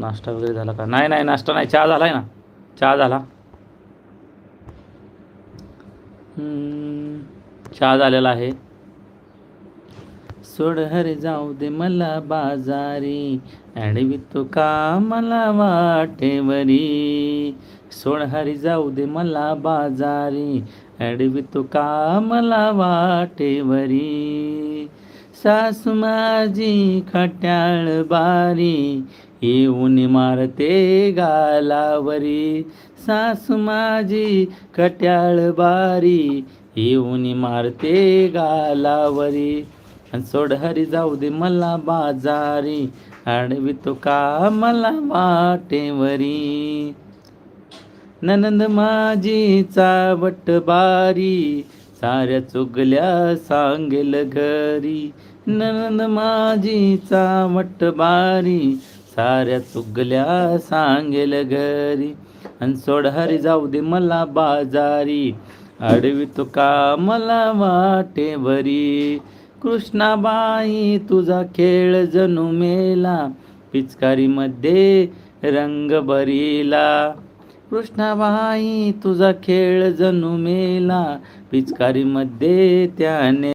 नाश्ता वगैरे झाला का? नाही नाही, नाश्ता नाही, चहा झाला आहे ना, चहा झाला. चहा झालेला आहे. सोड हरी जाऊ दे मला बाजारी, अडवितो का मला वाटेवरी. सोड हरी जाऊ दे मला बाजारी, अडवितो का मला वाटेवरी. सासू माझी खट्याळ बारी, येऊन मारते गालावरी. सासू माझी खट्याळ बारी, येऊन मारते गालावरी. सोड हरी जाऊ दे मला बाजारी, अडवितो का मला वाटेवरी. ननंद माझी चावट बारी, साऱ्या चुगल्या सांगेल घरी. ननंद माझी चावट बारी, साऱ्या चुगल्या सांगेल घरी. आणि सोड हरी जाऊ दे मला बाजारी, अडवितो का मला वाटेवरी. कृष्णाबाई तुझा खेळ जणू मेला, पिचकारीमध्ये रंग भरिला. कृष्णाबाई तुझा खेळ जणू मेला, पिचकारीमध्ये त्याने